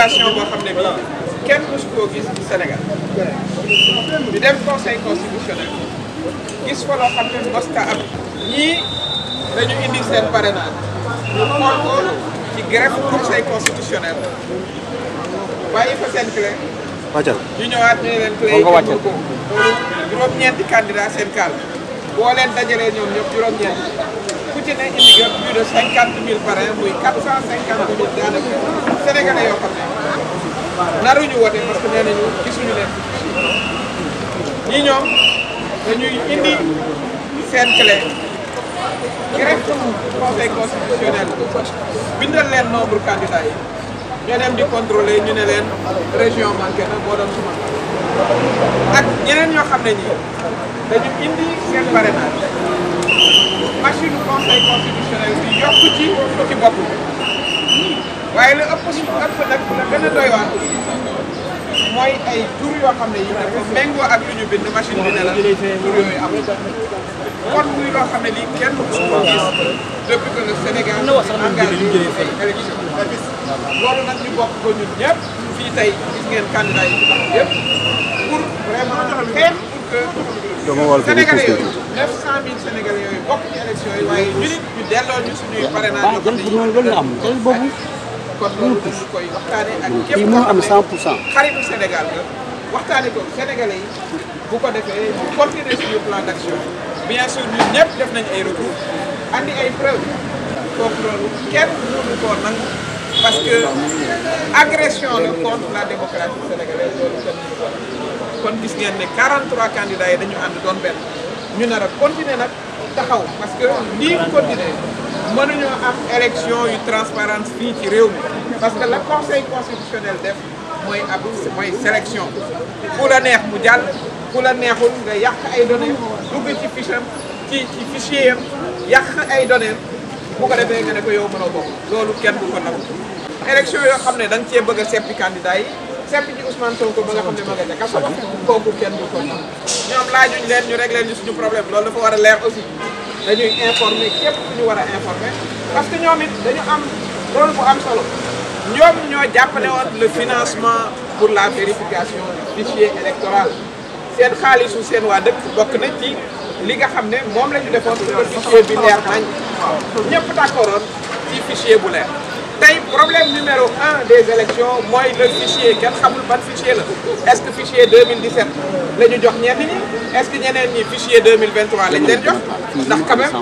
situation boo xam ne bii kenn mësu koo gis ci Sénégal ñu dem conseil constitutionnel gis fa loo xam ne mos ta am ñii dañu indi seen parrainage ñu xool ko ci greffe conseil constitutionnel bàyyi fa seen clé ñu ñëwaat ñu ne leen clé yi ko juróom-ñeenti candidat seen kaal boo leen dajalee ñoom ñëpp juróom-ñeenti ku ci ne indi nga plus de 50 000 parrain muy 450 000 daanaka sénégalais yoo xam ne naruñu wote parce que nee nañu gisuñu leen ñii ñoom dañuy indi seen clé greffe conseil constitutionnel bindal leen nombre candidat yi ñoo dem di contrôler ñu ne leen région manqué na boo doon suma ak ñeneen ñoo xam ne ñi dañu indi seen parrainage machine conseil constitutionnel bi yokk ci bopp waaye lu ëpp nag la gën a doy waar mooy ay tur yoo xam ne yi dafa méngoo ak lu ñu bind machine bi ne la tur yooyu am kon muy loo xam ne lii kenn su ko gis depuis que le Sénégal engagé ay élection loolu nag ñu bokk ko ñun ñëpp fii tey gis ngeen candidat yi ci taxaw yëpp pour vraiment xeex pour que Sénégalais yooyu 900 000 Sénégalais yooyu bokk ci élection yi waaye ñu nit ñu delloo ñu suñuy parrainage yoo xam ne yi kon loolu dañu koy waxtaane ak képp koo xam ne xaritu Sénégal nga waxtaane ko Sénégalais yi bu ko defee ñu continuer suñu plan d'action bien sûr ñun ñëpp def nañ ay recours andi ay preuves kooku loolu kenn mënu koo nangu parce que agression la contre la démocratie sénégalaise loolu kenn mënu ko kon gis ngeen ne 43 candidats yi dañu ànd doon benn ñu nar a continuer nag taxaw parce que lii continuer mënuñoo am élection yu transparence fii ci réew mi parce que le conseil constitutionnel def mooy sélection ku la neex mu jàll ku la neexul nga yàq ay données dugg ci fiche am ci fichier am yàq ay données bu ko defee nga ne ko yow mënoo bokk loolu kenn du ko nangu. élection yoo xam ne da nga cee bëgg a seppi candidat yi seppi ci Ousmane Sonko ba nga xam ne ma nga ca kaso ba kooku kenn du ko nangu ñoom laajuñ leen ñu régler ñu suñu problème loolu dafa war a leer aussi dañuy informer képp ku ñu war a informer parce que ñoom it dañu am rôle bu am solo ñoom ñoo jàppale woon le financement pour la vérification du fichier électoral seen xaalisu seen waa dëkk bokk na ci li nga xam ne moom la ñu defoon pour fichier bi leer nañ ñëpp d'accordoon ci fichier bu leer tey problème numéro 1 des élections mooy le fichier kenn xamul ban fichier la est-ce que fichier 2017 la ñu jox ñenn ñi est-ce que ñeneen ñi fichier 2023 lañ leen jox ndax quand même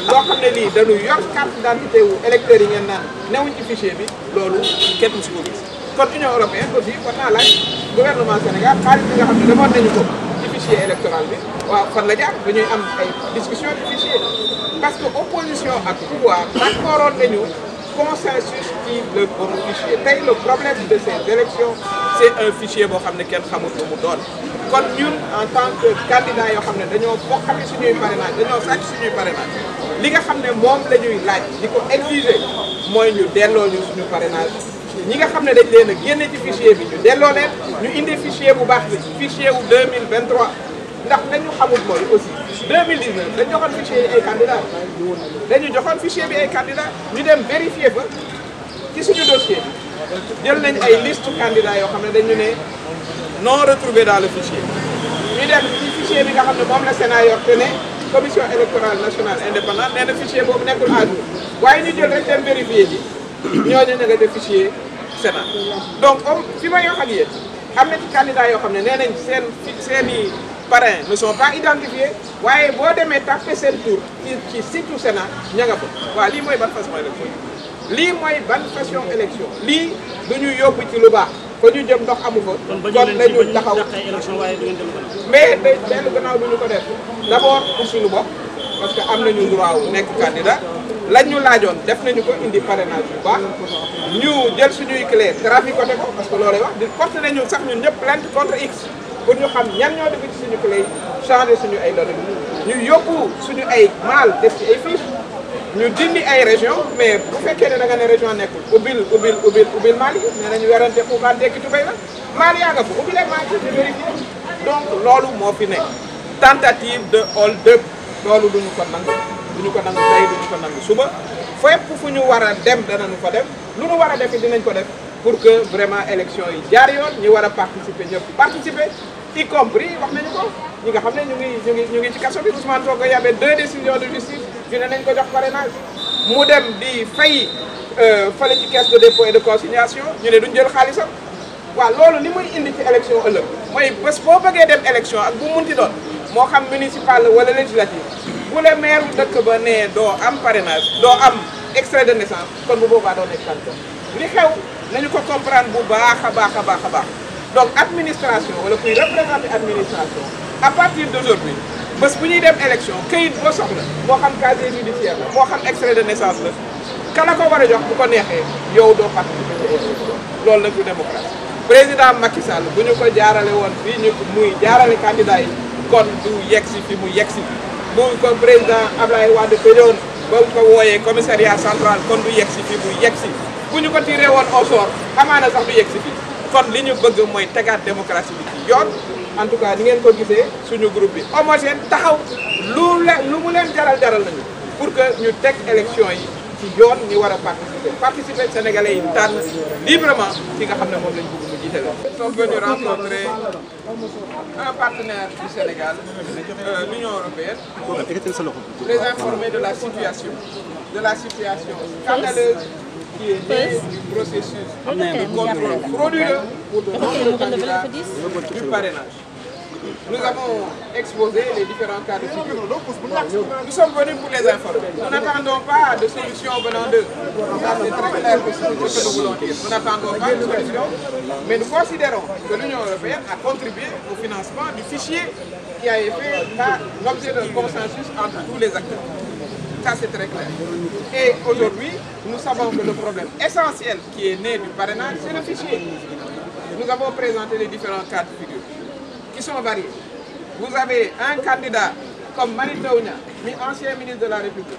loo xam ne lii dañu yor carte d'identité wu électeurs yi ngeen naan newuñ ci fichier bi loolu kenn musu ko gis kon Union européenne aussi war naa laaj gouvernement Sénégal xaalis bi nga xam ne demoon nañu ko ci fichier électoral bi waaw fan la jaar dañuy am ay discussion ci fichier parce que opposition ak pouvoir d'accordoon nañu consensus ci le bon fichier tey le problème de ces élections c'est un fichier boo xam ne kenn xamul lu mu doon kon ñun en tant que candidat yoo xam ne dañoo bokkati suñuy parrainage dañoo sàcc suñuy parrainage li nga xam ne moom la ñuy laaj di ko exiger mooy ñu delloo ñu suñu parrainage ñi nga xam ne dañ leen a génne ci fichier bi ñu delloo leen ñu indi fichier bu baax bi fichier wu 2023 ndax dañu xamul mooy aussi 2019 dañu joxoon fichier yi ay candidats dañu joxoon fichier bi ay candidats ñu dem vérifier fa ci suñu dossier bi jël nañ ay liste candidats yoo xam ne dañu ne non retrouvé dans le fichier ñu dem ci fichier bi nga xam ne moom la Sénat yor te ne commission électorale nationale indépendante nee na fichier boobu nekkul à jour waaye ñu jël rek dem vérifier ji ñooñu na nga def fichier Sénat donc fi may wax ak yéen am na ci candidats yoo xam ne nee nañ seeni parrains ne sont pas identifiés waaye boo demee tapé seen tour ci site Sénat ña nga fa waaw lii mooy ban façon élection lii mooy ban façon élection lii du ñu yóbbu ci lu baax ko ñu jëm ndox amu fa kon dañu taxaw mais day dellu gannaaw du ñu ko def d'abord pour suñu bopp parce que am nañu droit wu nekk candidat lañ ñu laajoon def nañu ko indi parrainage bu baax ñu jël suñuy clé traficoté ko parce que loolay wax di porté nañu sax ñun ñëpp plainte contre X pour ñu xam ñan ñoo def ci suñu clé yi changé suñu ay données ñu yóbbu suñu ay maal def ci ay fiches ñu dindi ay région mais bu fekkee ne da nga ne région nekkul ubbil Mali nee nañu werante xuuxaan dekki tubéy la Mali yaa nga fa ubbi leen Mali di vérifier donc loolu moo fi nekk tentative de hold up loolu duñu ko nangu tey duñu ko nangu suba fépp fu ñu war a dem danañu ko def lu ñu war a def dinañ ko def pour que vraiment élection yi jaar yoon ñi war a participer ñëpp participer y compris wax nañu ko ñi nga xam ne ñu ngi ci kaso bi Ousmane Sonko y avait 2 décisions de justice ñu ne nañ ko jox parrainage mu dem di fay fële ci caisse de dépôt et de consignation ñu ne duñ jël xaalisam waaw loolu li muy indi ci élection ëllëg mooy bés boo bëggee dem élection ak bu munti doon moo xam municipal wala législative bu le maire dëkk ba ne doo am parrainage doo am extrait de naissance kon bu boobaa doo nekk candidat li xew nañu ko comprendre bu baax a baax a baax a baax donc administration wala kuy représenter administration à partir d'aujourd'hui bés bu ñuy dem élection këyit boo soxla moo xam casier judiciaire la moo xam extrait de naissance la kala ko war a jox bu ko neexee yow doo participer ci élection loolu nag du démocratie président Macky Sall bu ñu ko jaarale woon fii ñu muy jaarale candidat yi kon du yegsi fi mu yegsi bu ko président Ablaye Wade tëjoon ba ko wooyee commissariat central kon du yegsi fi mu yegsi bu ñu ko tiré woon au sort amaana sax du yegsi fi kon li ñu bëgg mooy tegaat démocratie bi ci yoon en tout cas ni ngeen ko gisee suñu groupe bi homogène taxaw lu mu leen jaral nañu pour que ñu teg élection yi ci yoon ñi war a participer sénégalais yi tànn librement ki nga xam ne moom lañ bëgg mu jiite la. Nous sommes venus rencontrer un partenaire du Sénégal, l'Union européenne, pour les informer de la situation scandaleuse qui est née du processus de contrôle frauduleux pour de nombreux candidats du parrainage. Nous avons exposé les différents cas de figure. Nous sommes venus pour les informer. Nous n'attendons pas de solution venant d'eux. C'est très clair que c'est ce que nous voulons dire. Nous n'attendons pas de solution, mais nous considérons que l'Union européenne a contribué au financement du fichier qui a fait l'objet d'un consensus entre tous les acteurs. Ça, c'est très clair. Et aujourd'hui, nous savons que le problème essentiel qui est né du parrainage, c'est le fichier. Nous avons présenté les différents cas de figure qui sont variés. Vous avez un candidat comme Mary Teuw Niane, ancien ministre de la République,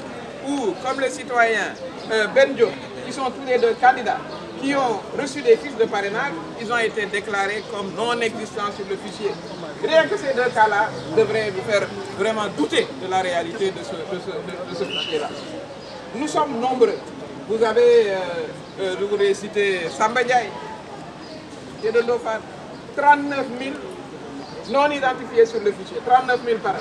ou comme le citoyen Ben Diop, qui sont tous les deux candidats, qui ont reçu des fiches de parrainage, ils ont été déclarés comme non existants sur le fichier. Rien que ces deux cas-là devraient vous faire vraiment douter de la réalité de ce fichier-là. Nous sommes nombreux. Vous avez, je voudrais citer Samba Ndiaye, qui est de Ndofane, 39 000 non identifiés sur le fichier, 39 000 parrains.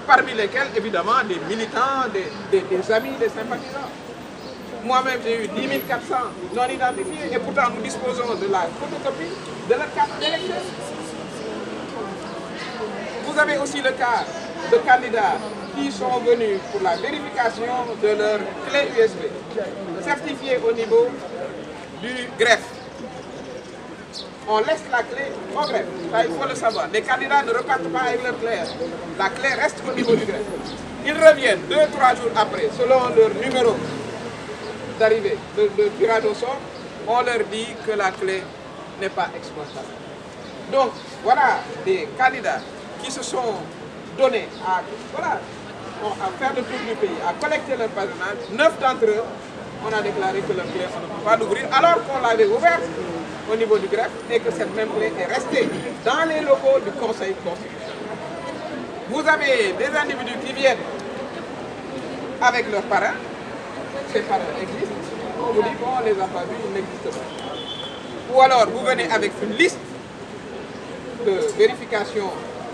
Parmi lesquels, évidemment, des militants, des amis, des sympathisants. Moi-même, j'ai eu 10 400 non identifiés et pourtant nous disposons de la photocopie de leur carte d'électeur. Vous avez aussi le cas de candidats qui sont venus pour la vérification de leur clé USB, certifiée au niveau du greffe. On laisse la clé au greffe, ça, il faut le savoir. Les candidats ne repartent pas avec leur clé. La clé reste au niveau du greffe. Ils reviennent 2 ou 3 jours après, selon leur numéro d'arrivée, de tirage au sort, on leur dit que la clé n'est pas exploitable. Donc, voilà des candidats qui se sont donnés à faire le tour du pays, à collecter leur parrainage. 9 d'entre eux, on a déclaré que leur clé, on ne peut pas l'ouvrir, alors qu'on l'avait ouverte au niveau du greffe et que cette même clé est restée dans les locaux du Conseil constitutionnel. Vous avez des individus qui viennent avec leurs parrains. Ces parrains existent, on vous dit, bon, on ne les a pas vus, ils n'existent pas. Ou alors, vous venez avec une liste de vérification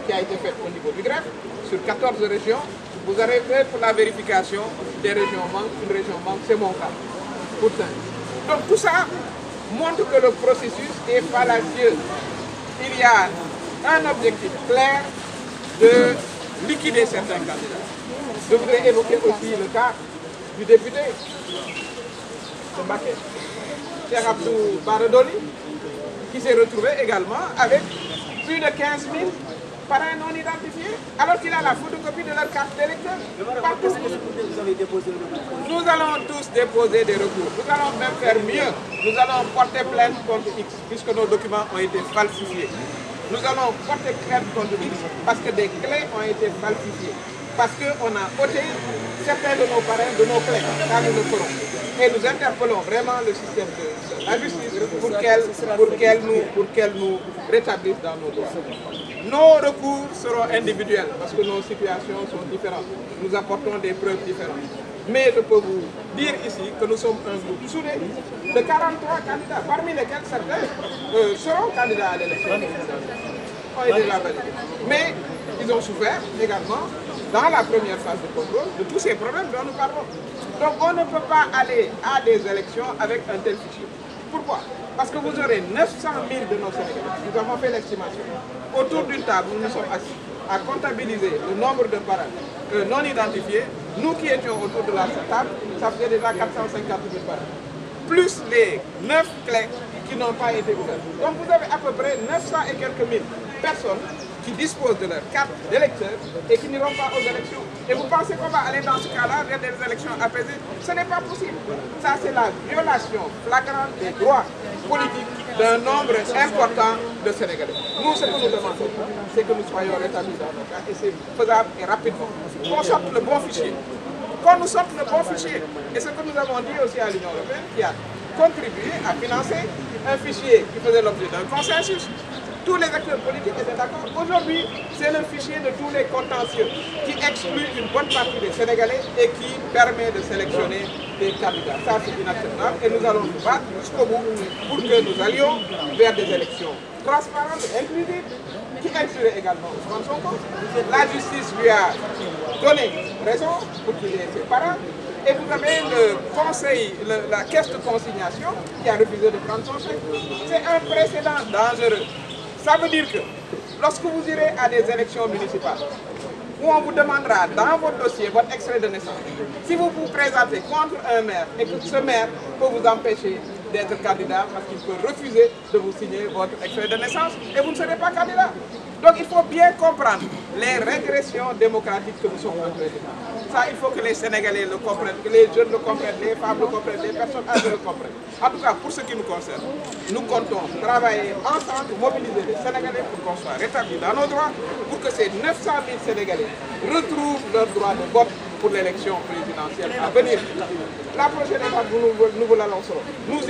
qui a été faite au niveau du greffe, sur 14 régions, vous avez fait pour la vérification des régions manquent, une région manque, c'est mon cas, pourtant. Donc tout ça montre que le processus est fallacieux. Il y a un objectif clair de liquider certains candidats. Je voudrais évoquer aussi le cas du député de Mbacké, Cheikh Abdou Bara Dolly, qui s'est retrouvé également avec plus de 15 000 parrains non identifiés, alors qu'il a la photocopie de leur carte d'électeur. Nous allons tous déposer des recours. Nous allons même faire mieux. Nous allons porter plainte contre X, puisque nos documents ont été falsifiés. Nous allons porter plainte contre X parce que des clés ont été falsifiées. Parce qu'on a ôté certains de nos parrains de nos clés. Ça, nous le ferons. Et nous interpellons vraiment le système de la justice pour qu'elle nous rétablisse dans nos droits. Nos recours seront individuels parce que nos situations sont différentes. Nous apportons des preuves différentes. Mais je peux vous dire ici que nous sommes un groupe soudé de 43 candidats, parmi lesquels certains seront candidats à l'élection. Mais ils ont souffert également dans la première phase de contrôle de tous ces problèmes dont nous parlons. Donc on ne peut pas aller à des élections avec un tel fichier. Pourquoi? Parce que vous aurez 900 000 de nos Sénégalais. Nous avons fait l'estimation. Autour d'une table, nous nous sommes assis à comptabiliser le nombre de parrains non identifiés. Nous qui étions autour de la table, ça faisait déjà 450 000 parrains. Plus les 9 clés qui n'ont pas été ouvertes. Donc vous avez à peu près 900 et quelques mille personnes qui disposent de leur carte d'électeur et qui n'iront pas aux élections. Et vous pensez qu'on va aller dans ce cas-là vers des élections apaisées? Ce n'est pas possible. Ça, c'est la violation flagrante des droits politiques d'un nombre important de Sénégalais. Nous, ce que nous demandons, c'est que nous soyons rétablis dans nos cas, et c'est faisable et rapidement. Qu'on sorte le bon fichier. Qu'on nous sorte le bon fichier. Et ce que nous avons dit aussi à l'Union européenne, qui a contribué à financer un fichier qui faisait l'objet d'un consensus. Tous les acteurs politiques étaient d'accord. Aujourd'hui, c'est le fichier de tous les contentieux qui exclut une bonne partie des Sénégalais et qui permet de sélectionner des candidats. Ça, c'est inacceptable et nous allons nous battre jusqu'au bout pour que nous allions vers des élections transparentes et inclusives qui incluaient également Ousmane Sonko. La justice lui a donné raison pour qu'il ait ses parents. Et vous avez le conseil, la caisse de consignation qui a refusé de prendre son chèque. C'est un précédent dangereux. Ça veut dire que lorsque vous irez à des élections municipales, où on vous demandera dans votre dossier votre extrait de naissance, si vous vous présentez contre un maire et que ce maire peut vous empêcher d'être candidat parce qu'il peut refuser de vous signer votre extrait de naissance et vous ne serez pas candidat. Donc il faut bien comprendre les régressions démocratiques que nous sommes en train de faire. Ça, il faut que les Sénégalais le comprennent, que les jeunes le comprennent, les femmes le comprennent, les personnes âgées le comprennent. En tout cas, pour ce qui nous concerne, nous comptons travailler ensemble, mobiliser les Sénégalais pour qu'on soit rétablis dans nos droits, pour que ces 900 000 Sénégalais retrouvent leur droit de vote pour l'élection présidentielle à venir. La prochaine étape, nous vous l'annoncerons. Nous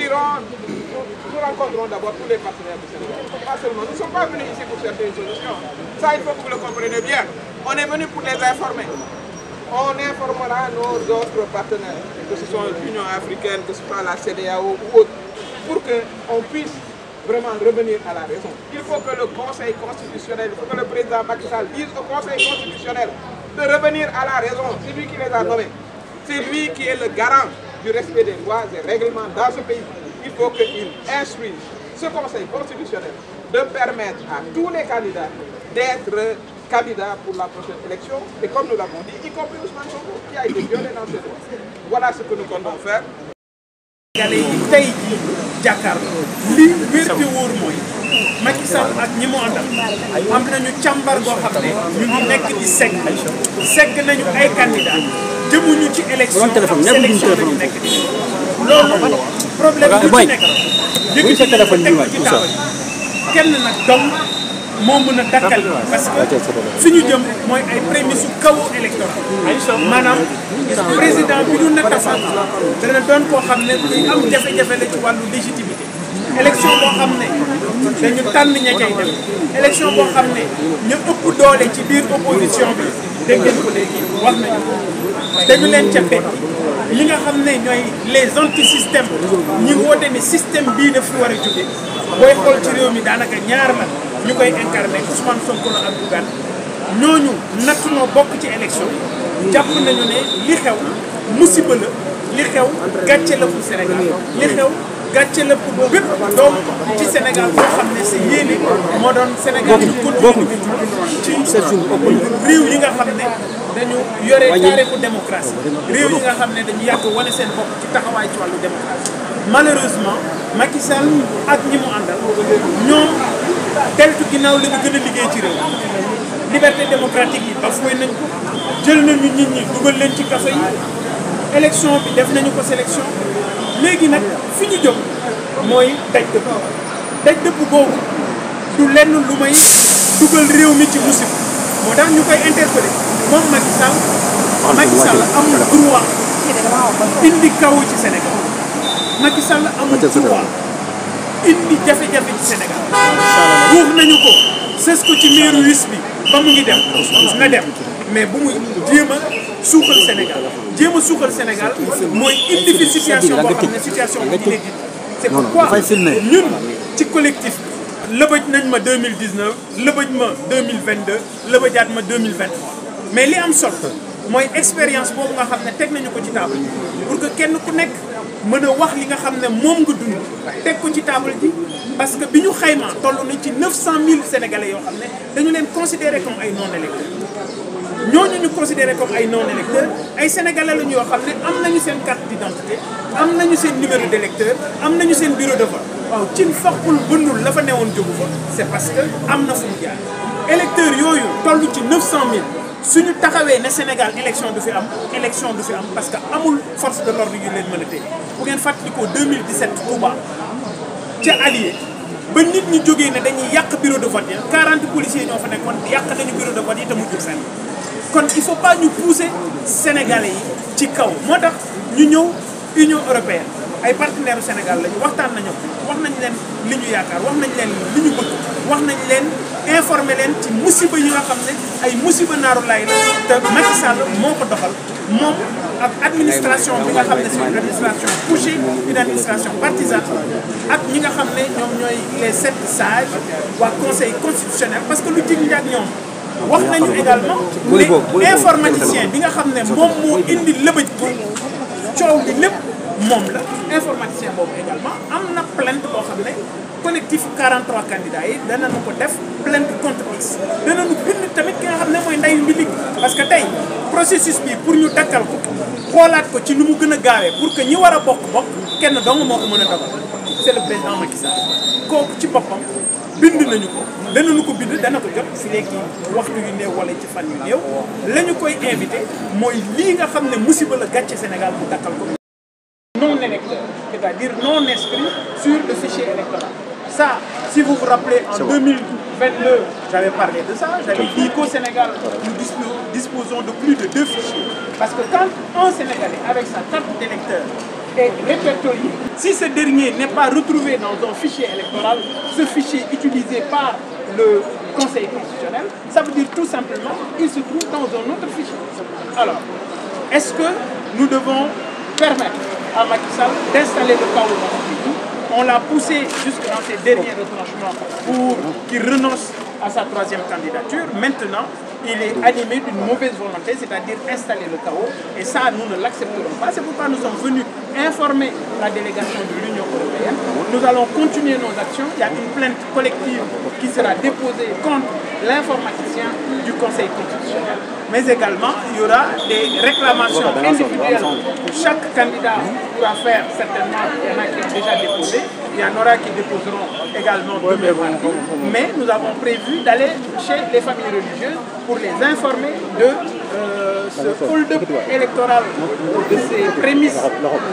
rencontrerons d'abord tous les partenaires du Sénégal. Pas seulement, nous ne sommes pas venus ici pour chercher une solution. Ça, il faut que vous le compreniez bien. On est venu pour les informer. On informera nos autres partenaires, que ce soit l'Union africaine, que ce soit la CEDEAO ou autre, pour qu'on puisse vraiment revenir à la raison. Il faut que le Conseil constitutionnel, il faut que le président Macky Sall dise au Conseil constitutionnel de revenir à la raison. C'est lui qui les a nommés. C'est lui qui est le garant du respect des lois et règlements dans ce pays. Il faut qu'il instruise ce Conseil constitutionnel de permettre à tous les candidats d'être candidats pour la prochaine élection. Et comme nous l'avons dit, y compris Ousmane Sonko, qui a été violé dans ses droits. Voilà ce que nous comptons faire. Sénégalais yi tey jii jàkkaarloo li wér te wóor mooy Macky Sall ak ñi mu àndal am nañu càmbar boo xam ne ñu ngi nekk di segg nañu ay candidats jëmuñu ci élection sélection lañu nekk di loolu problème bu ci nekk yëg ci téléphone bi ci taw kenn nag dong moo mën a dakkal parce que fi ñu jëm mooy ay prémices su chaos électoral maanaam président bi ñu nekk fa dana doon koo xam ne kuy am jafe-jafe la ci wàllu légitimité élection boo xam ne dañu tànn ña cay dem élection boo xam ne ñu ëpp doole ci biir opposition bi dégg ngeen ko léegi wax nañu ko dañu leen ca bett li nga xam ne ñooy les anti-systèmes ñi woote ne système bii daf fi war a jóge booy xool ci réew mi daanaka ñaar la ñu koy incarné Ousmane Sonko la ak Bougane ñooñu nattunoo bokk ci élection jàpp nañu ne li xew musiba la li xew gàcce la pour Sénégal li xew gàcce la pour bépp doom ci Sénégal boo xam ne sa yéene moo doon Sénégal ñu continue ci réew yi nga xam ne dañu yore taarixu démocratie réew yi nga xam ne dañu yàgg wane seen bopp ci taxawaay ci wàllu démocratie malheureusement Macky Sall ak ñi mu àndal ñoom deltu ginnaaw la ñu gën a liggéey ci réew liberté démocratique yi bafoué nañ ko jël nañu nit ñi dugal leen ci kaso yi élection bi def nañu ko sélection léegi nag fi ñu jóg mooy daj dëpp boobu du lenn lu may dugal réew mi ci musiba moo tax ñu koy interpellé moom Macky Sall amul droit indi kaw ci Sénégal Macky Sall amul droit indi jafe-jafe ci Sénégal wax nañu ko sës ko ci meeru wis bi ba mu ngi dem na dem mais bu muy jéem a suuxal Sénégal jéem a suuxal Sénégal mooy indi fi situation boo xam ne situation bu inédite. c'est pourquoi ñun ci collectif lëbëj nañ ma 2019 lëbëj ma 2022 lëbëjaat ma 2023 mais li am solo mooy expérience boobu nga xam ne teg nañu ko ci table pour que kenn ku nekk mën a wax li nga xam ne moom nga dund teg ko ci table ji parce que bi ñu xaymaa toll nañ ci 900 000 sénégalais yoo xam ne dañu leen considéré comme ay non électeurs ñooñu ñu considéré comme ay non électeurs ay sénégalais lañu yoo xam ne am nañu seen carte d'identité am nañu seen numéro d'électeur am nañu seen bureau de vote waaw cin faqul bëndul la fa newoon jógu fa c'est parce que am na fu mu jaar électeurs yooyu toll ci 900 000 suñu taxawee ne Sénégal élection du fi am parce que amul force de l'ordre yu leen mën a téye bu ngeen fàttalikoo 2017 Touba ca Allié ba nit ñi jógee ne dañuy yàq bureau de vote ya 40 policiers ñoo fa nekkoon yàq nañu bureau de vote yi te mujjul fenn kon il faut pas ñu pousser sénégalais yi ci kaw moo tax ñu ñëw Union européenne ay partenaires u Sénégal lañu waxtaan nañu wax nañ leen li ñu yaakaar wax nañ leen li ñu bëgg wax nañ leen informer leen ci musiba yi nga xam ne ay musiba naaru laay la te Macky Sall moo ko doxal moom ak administration bi nga xam ne c'est une administration couchée une administration partisane ak ñi nga xam ne ñoom ñooy les 7 sages waa conseil constitutionnel parce que lu jig njaag ñoom wax nañu également ne informaticien bi nga xam ne moom moo indi lëbëj ko coow li lépp moom la informaticien boobu également am na plainte boo xam ne collectif 43 candidats yi danañu ko def plainte contre X danañu bind tamit ki nga xam ne mooy ndeyu mbi ligg parce que tey processus bi pour ñu dakkal ko xoolaat ko ci nu mu gën a gaawee pour que ñi war a bokk kenn dong moo ko mën a dogal c'est le président Macky Sall kooku ci boppam bind nañu ko danañu ko bind dana ko jot fi léegi waxtu yu néew wala ci fan yu néew la ñu koy invité mooy lii nga xam ne musiba la gàcce Sénégal bu dakkal ko non électeur, c'est-à-dire non inscrit sur le fichier électoral. Ça, si vous vous rappelez, en 2022, j'avais parlé de ça, j'avais dit qu'au Sénégal, nous disposons de plus de 2 fichiers. Parce que quand un Sénégalais, avec sa carte d'électeur, est répertorié, si ce dernier n'est pas retrouvé dans un fichier électoral, ce fichier utilisé par le Conseil constitutionnel, ça veut dire tout simplement qu'il se trouve dans un autre fichier. Alors, est-ce que nous devons permettre à Macky Sall d'installer le chaos dans ce pays? On l'a poussé jusque dans ses derniers retranchements pour qu'il renonce à sa 3e candidature. Maintenant, il est animé d'une mauvaise volonté, c'est-à-dire installer le chaos. Et ça, nous ne l'accepterons pas. C'est pourquoi nous sommes venus informer la délégation de l'Union européenne. Nous allons continuer nos actions. Il y a une plainte collective qui sera déposée contre l'informaticien du Conseil constitutionnel. Mais également, il y aura des réclamations individuelles. Chaque candidat pourra faire certainement, il y en a qui ont déjà déposé, il y en aura qui déposeront également demain mardi. Mais nous avons prévu d'aller chez les familles religieuses pour les informer de ce hold-up électoral, de ces prémices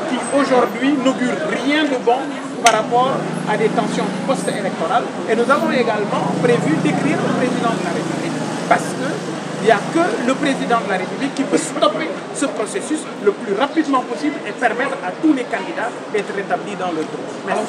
qui aujourd'hui n'augurent rien de bon par rapport à des tensions post-électorales. Et nous avons également prévu d'écrire au président de la République parce que il n'y a que le président de la République qui peut stopper ce processus le plus rapidement possible et permettre à tous les candidats d'être rétablis dans leur droit.